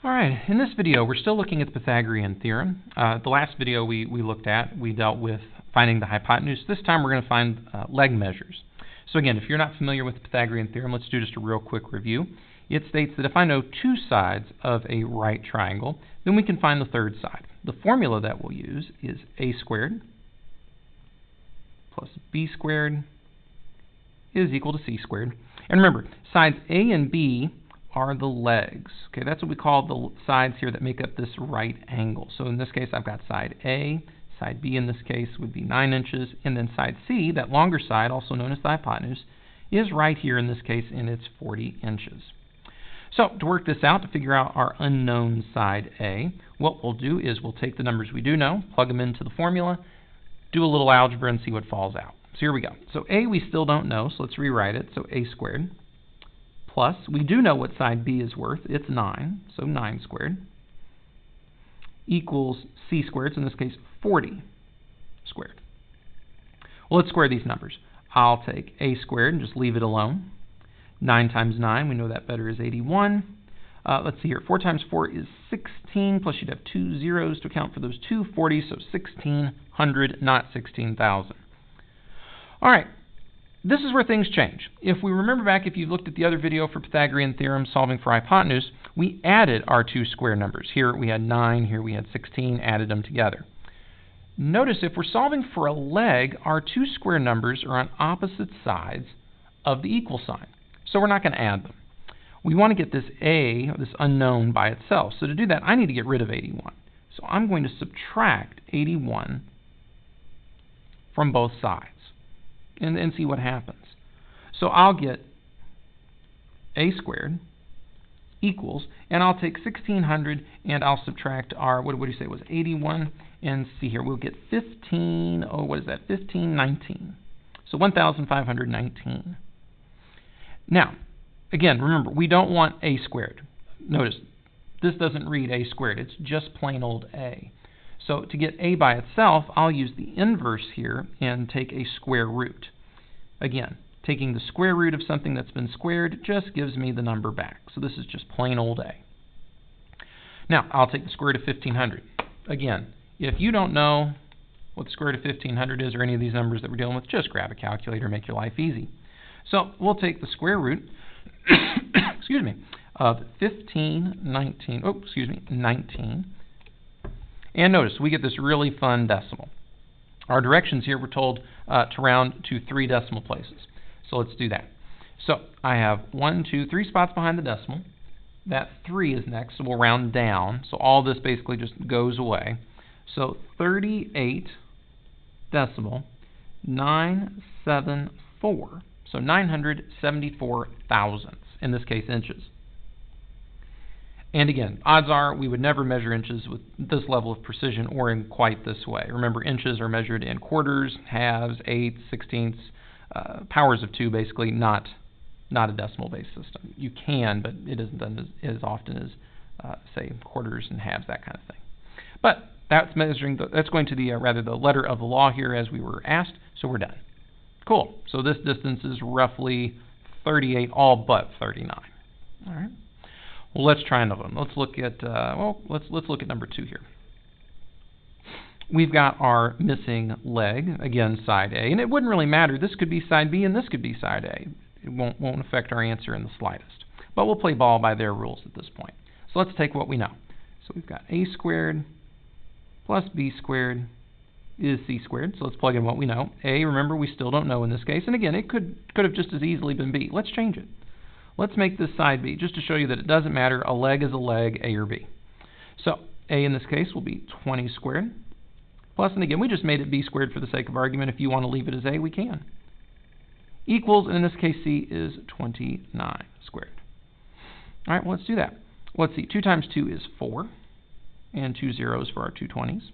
All right, in this video, we're still looking at the Pythagorean theorem. The last video we looked at, we dealt with finding the hypotenuse. This time we're going to find leg measures. So again, if you're not familiar with the Pythagorean theorem, let's do just a real quick review. It states that if I know two sides of a right triangle, then we can find the third side. The formula that we'll use is a squared plus b squared is equal to c squared. And remember, sides A and B are the legs. Okay, that's what we call the sides here that make up this right angle. So in this case, I've got side A. Side B in this case would be 9 inches. And then side C, that longer side, also known as the hypotenuse, is right here in this case, and it's 40 inches. So to work this out, to figure out our unknown side A, what we'll do is we'll take the numbers we do know, plug them into the formula, do a little algebra, and see what falls out. So here we go. So A we still don't know, so let's rewrite it. So A squared plus, we do know what side B is worth. It's 9, so 9 squared, equals C squared, so in this case 40 squared. Well, let's square these numbers. I'll take A squared and just leave it alone. 9 times 9, we know that better, is 81. Let's see here. 4 times 4 is 16, plus you'd have 2 zeros to account for those 2 40s, so 1,600, not 16,000. All right. This is where things change. If we remember back, if you looked at the other video for Pythagorean theorem solving for hypotenuse, we added our two square numbers. Here we had 9, here we had 16, added them together. Notice if we're solving for a leg, our two square numbers are on opposite sides of the equal sign. So we're not going to add them. We want to get this A, this unknown, by itself. So to do that, I need to get rid of 81. So I'm going to subtract 81 from both sides and see what happens. So I'll get A squared equals, and I'll take 1,600 and I'll subtract our, what do you say it was, 81, and see here, we'll get 1519. So 1,519. Now, again, remember, we don't want A squared. Notice, this doesn't read A squared. It's just plain old A. So to get A by itself, I'll use the inverse here and take a square root. Again, taking the square root of something that's been squared just gives me the number back. So this is just plain old A. Now, I'll take the square root of 1,500. Again, if you don't know what the square root of 1,500 is or any of these numbers that we're dealing with, just grab a calculator, make your life easy. So we'll take the square root excuse me, of 19. And notice, we get this really fun decimal. Our directions here, we're told to round to 3 decimal places. So let's do that. So I have 1, 2, 3 spots behind the decimal. That 3 is next, so we'll round down. So all this basically just goes away. So 38 decimal 974. So 974 thousandths, in this case inches. And again, odds are we would never measure inches with this level of precision or in quite this way. Remember, inches are measured in quarters, halves, eighths, sixteenths, powers of 2, basically, not a decimal-based system. You can, but it isn't done as often as, say, quarters and halves, that kind of thing. But that's measuring. That's going to the the letter of the law here, as we were asked. So we're done. Cool. So this distance is roughly 38, all but 39. All right. Well, let's try another one. Let's look at let's look at number 2 here. We've got our missing leg, again side A, and it wouldn't really matter. This could be side B and this could be side A. It won't affect our answer in the slightest. But we'll play ball by their rules at this point. So let's take what we know. So we've got A squared plus B squared is C squared. So let's plug in what we know. A, remember, we still don't know in this case. And again, it could have just as easily been B. Let's change it. Let's make this side B, just to show you that it doesn't matter. A leg is a leg, A or B. So A in this case will be 20 squared. Plus, and again, we just made it B squared for the sake of argument. If you want to leave it as A, we can. Equals, and in this case, C is 29 squared. All right, well, let's do that. Let's see. 2 times 2 is 4. And 2 zeros for our 2 20s.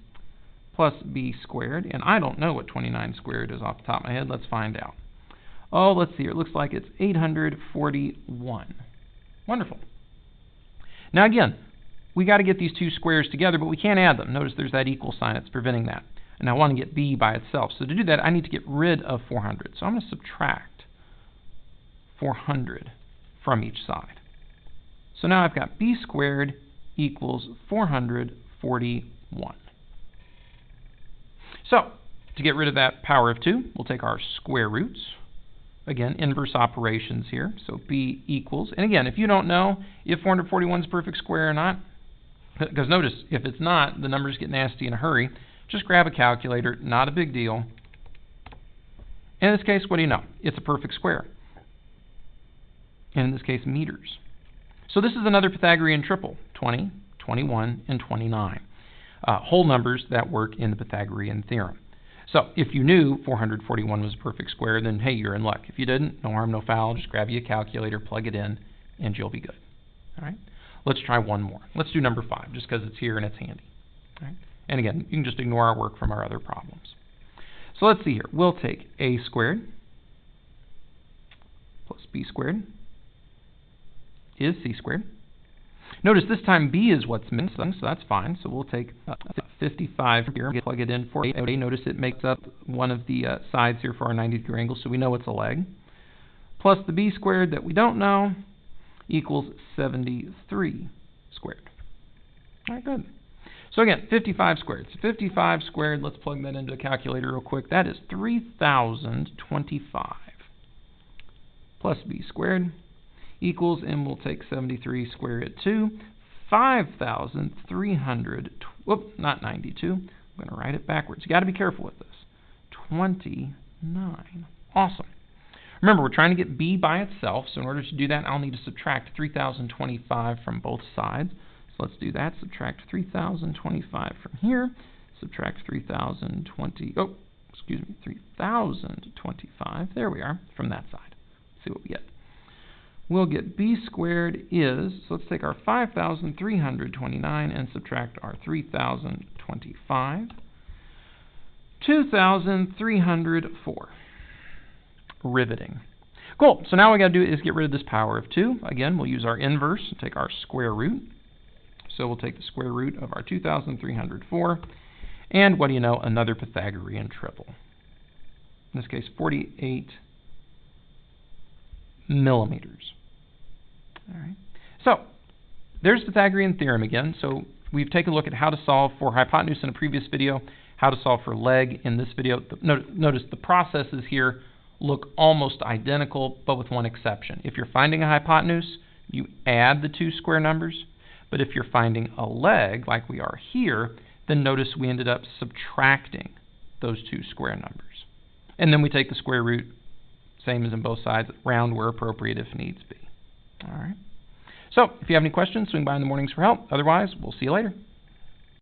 Plus B squared. And I don't know what 29 squared is off the top of my head. Let's find out. Oh, let's see here. It looks like it's 841. Wonderful. Now, again, we got to get these two squares together, but we can't add them. Notice there's that equal sign that's preventing that. And I want to get B by itself. So to do that, I need to get rid of 400. So I'm going to subtract 400 from each side. So now I've got B squared equals 441. So, to get rid of that power of 2, we'll take our square roots. Again, inverse operations here. So b equals, and again, if you don't know if 441 is a perfect square or not, because notice, if it's not, the numbers get nasty in a hurry. Just grab a calculator, not a big deal. In this case, what do you know? It's a perfect square. And in this case, meters. So this is another Pythagorean triple, 20, 21, and 29. Whole numbers that work in the Pythagorean theorem. So if you knew 441 was a perfect square, then hey, you're in luck. If you didn't, no harm, no foul. Just grab you a calculator, plug it in, and you'll be good. All right. Let's try one more. Let's do number 5, just because it's here and it's handy. All right. And again, you can just ignore our work from our other problems. So let's see here. We'll take a squared plus b squared is c squared. Notice this time b is what's missing, so that's fine. So we'll take 55 here, plug it in for a. Notice it makes up one of the sides here for our 90-degree angle, so we know it's a leg. Plus the b squared that we don't know equals 73 squared. All right, good. So again, 55 squared. So 55 squared, let's plug that into a calculator real quick. That is 3,025 plus b squared equals, and we'll take 73 square it too, 5,300, whoop, not 92. I'm going to write it backwards. You got to be careful with this. 29. Awesome. Remember, we're trying to get b by itself, so in order to do that, I'll need to subtract 3,025 from both sides. So let's do that. Subtract 3,025 from here. Subtract 3,025. There we are, from that side. Let's see what we get. We'll get b squared is, so let's take our 5,329 and subtract our 3,025. 2,304. Riveting. Cool. So now what we got to do is get rid of this power of 2. Again, we'll use our inverse and take our square root. So we'll take the square root of our 2,304. And what do you know? Another Pythagorean triple. In this case, 48 millimeters. All right. So there's Pythagorean theorem again. So we've taken a look at how to solve for hypotenuse in a previous video, how to solve for leg in this video. Notice the processes here look almost identical, but with one exception. If you're finding a hypotenuse, you add the two square numbers. But if you're finding a leg, like we are here, then notice we ended up subtracting those two square numbers. And then we take the square root, same as in both sides, round where appropriate if needs be. All right. So if you have any questions, swing by in the mornings for help. Otherwise, we'll see you later.